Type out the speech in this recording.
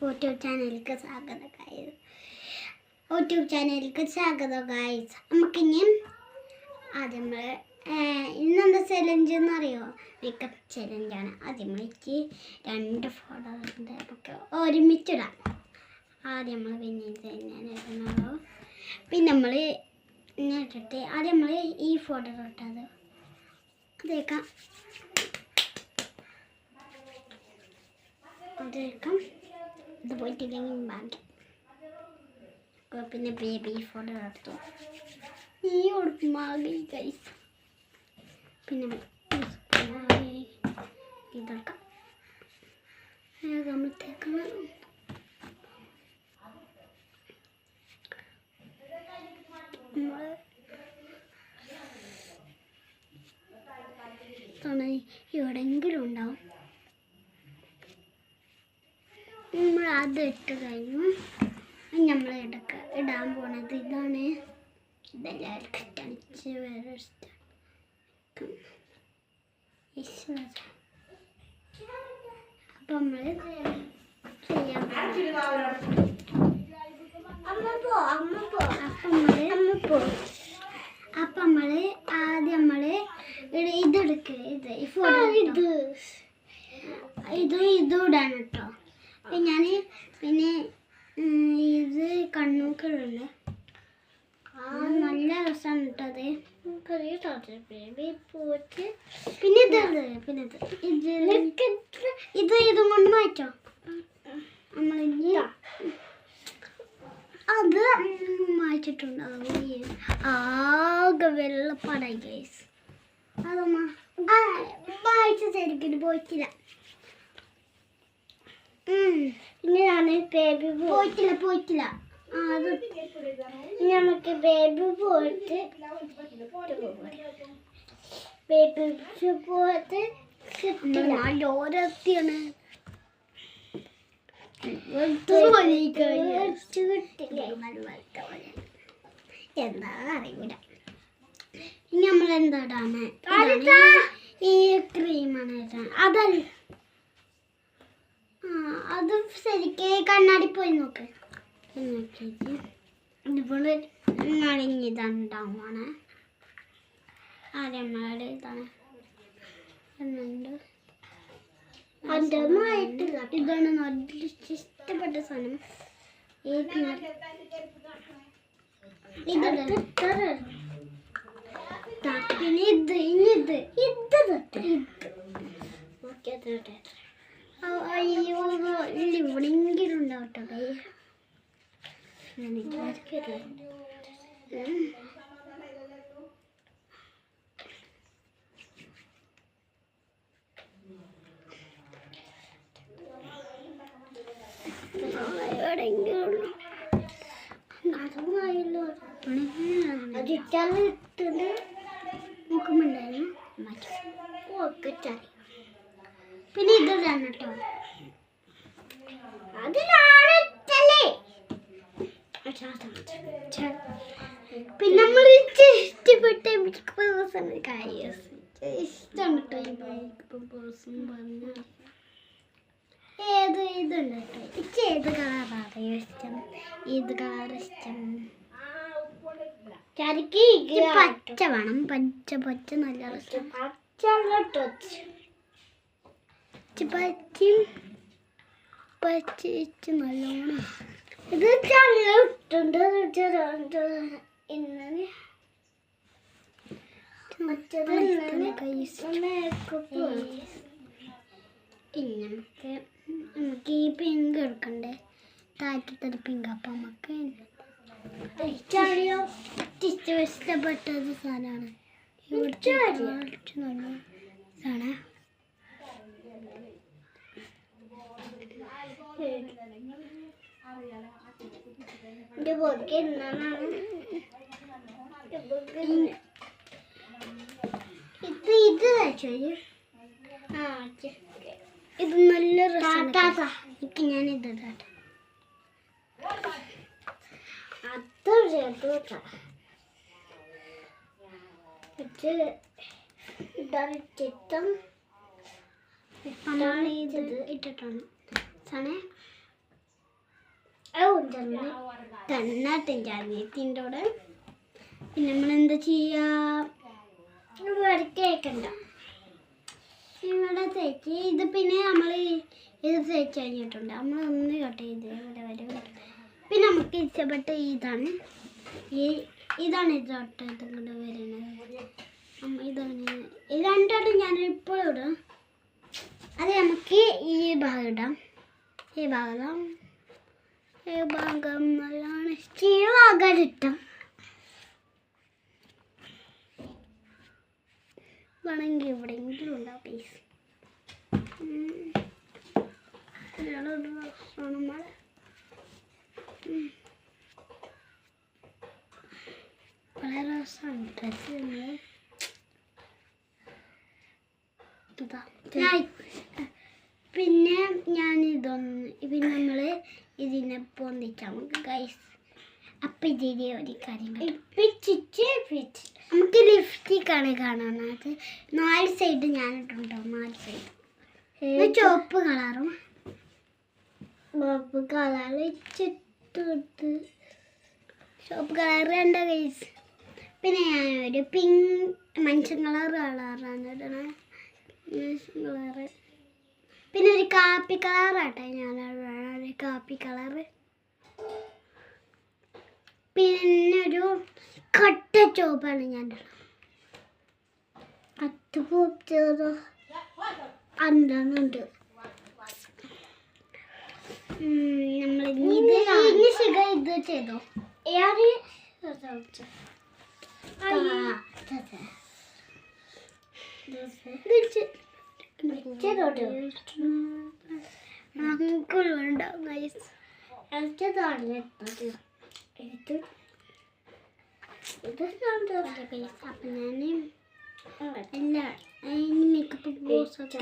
YouTube ചാനലിലേക്ക് സ്വാഗതം guys. നമുക്കിനി ആദ്യം ഇന്നെന്താ ചലഞ്ച് എന്നറിയോ? മേക്കപ്പ് ചലഞ്ചാണ്. ആദ്യം എനിക്ക് 2 ഫോട്ടോ ഉണ്ട്, നമുക്ക് ഒരുമിച്ചിടാം. ആദ്യം നമ്മൾ പിന്നെ നമ്മൾ ഇട്ടിട്ട് ആദ്യം നമ്മൾ ഈ ഫോട്ടോ ഇട്ടത് അതേക്കാം ഇത് പോയിട്ടില്ലെങ്കിൽ ബാക്കി. പിന്നെ ബേബി ഫോട്ടോ എടുത്തു, ഈ ഉടുപ്പുമാകി ഗൈസ്. പിന്നെ ഇതെടുക്കാം. നമ്മളത്തേക്കാണ് എവിടെയെങ്കിലും ഉണ്ടാവും. നമ്മൾ അത് ഇട്ട് കഴിഞ്ഞു. നമ്മൾ ഇടാൻ പോണത് ഇതാണ്. ഇതെല്ലാവർക്കും തണിച്ച് വേറെ അപ്പം നമ്മൾ ചെയ്യാൻ അപ്പം നമ്മൾ ആദ്യം ഇതെടുക്കുക. ഇതിടാണ് കേട്ടോ. പിന്നെ ഇത് കണ്ണൂക്കളുണ്ട്. നല്ല രസമാണ് കേട്ടത്. പിന്നെ ഇതും കൊണ്ട് മാറ്റോ. നമ്മളിനി അത് മാറ്റിട്ടുണ്ടാവും. ആകെ വെള്ളപ്പാടായി ഗൈസ്. അതൊമ്മ വായിച്ച ശരിക്കും പോയിട്ടില്ല. പിന്നെ ഞാൻ ബേബി പോയിട്ടില്ല. അത് നമുക്ക് ബേബി പോയിട്ട് ഓരോത്തിയാണ് എന്താ അറിയൂല. ഇനി നമ്മൾ എന്താടാണ് ഈ ക്രീമാണ് അതല്ല. അത് ശരിക്ക് കണ്ണാടി പോയി നോക്ക്. നോക്കിയിട്ട് ഇതുപോലെ നളിഞ്ഞിതുണ്ടാവുമാണ്. ആര്യമ്മയുടെ ഇതാണ് ഇതാണ് നല്ല ഇഷ്ടപ്പെട്ട സാധനം. പിന്നെ എവിടെയെങ്കിലും ഉണ്ടാവട്ടെ. അതിട്ടാലിട്ടുണ്ട് നോക്കുമ്പോണ്ടായിരുന്നു. പിന്നെ ഇതാണ് കേട്ടോ. അതിലാണല്ലേ പിന്നെ നമ്മൾ ഇഷ്ടപ്പെട്ട കാര്യം ഇഷ്ടമാണ് കേട്ടോ. പറഞ്ഞ ഇതുണ്ട് കേട്ടോ. ഏത് കളറാണ് ഇഷ്ടം? ഏത് കളർ ഇഷ്ടം? പച്ച വേണം. പച്ച നല്ല ഇഷ്ടം. പച്ച നല്ലോണം. ഇത് ചല്ലിട്ടുണ്ട്. ഇങ്ങനെ നമുക്ക് ഈ പിങ്ക് എടുക്കണ്ടേ, താറ്റത്തൊരു പിങ്ക്. അപ്പം നമുക്ക് ഇഷ്ടപ്പെട്ടത് സാധനമാണ്. സാധനം എൻ്റെ ബോക്ക് എന്നാണ് ഇത് ഇത് നല്ല രസമാണ്. എനിക്ക് ഞാൻ ഇത് ഇടാട്ടെ. ഇതാണ് ചിത്രം. ഇട്ടിട്ടാണ് സാധനം കണ്ണാട്ടെൻ്റെ അനിയത്തിൻ്റെ കൂടെ. പിന്നെ നമ്മളെന്താ ചെയ്യുക, കേൾക്കണ്ട ഇവിടെ തേച്ച് ഇത്. പിന്നെ നമ്മൾ ഇത് തേച്ച് കഴിഞ്ഞിട്ടുണ്ട്. നമ്മൾ ഒന്ന് കട്ട് ചെയ്ത് ഇവിടെ വരെ. പിന്നെ നമുക്ക് ഇഷ്ടപ്പെട്ട ഇതാണ് ഇതാണ് ഇതോട്ട് ഇതുകൊണ്ട് വരുന്നത്. ഇതാണ് ഇത് രണ്ടോട്ട് ഞാൻ ഇപ്പോഴും ഇടും. അത് നമുക്ക് ഈ ഭാഗം ഇടാം. ഈ ഭാഗം നല്ലോണം ഭാഗം ഇട്ടാം. വേണമെങ്കിൽ എവിടെയെങ്കിലും ഉണ്ടാവും പീസ്. വളരെ രസമാണ് ഡ്രസ്സ്. പിന്നെ പിന്നെ നമ്മൾ ഇതിനെ പൊന്തിക്കാം ഗൈസ്. അപ്പം ഇതിൻ്റെ ഒരു കാര്യം നമുക്ക് ലിപ്സ്റ്റിക്കാണ് കാണാനത്. 4 സൈഡ് ഞാനിട്ടുണ്ടോ, 4 സൈഡ് ചുവപ്പ് കളറും ചുവപ്പ് കളർ ഉണ്ട് ഗൈസ്. പിന്നെ ഞാനൊരു പിങ്ക് മനുഷ്യൻ കളറാണ് ഇടണേ. കളറ് പിന്നെ ഒരു കാപ്പി കളറാട്ടെ ഞാനൊരു കാപ്പി കളറ്. പിന്നെ ഒരു കട്ട ചുവപ്പാണ് ഞാൻ അന്നുണ്ട്. നമ്മൾ ഇത് ചെയ്തോ ഉണ്ടാവും ഗൈസ്. അപ്പം ഞാൻ എല്ലാ മേക്കപ്പ് ബോക്സൊക്കെ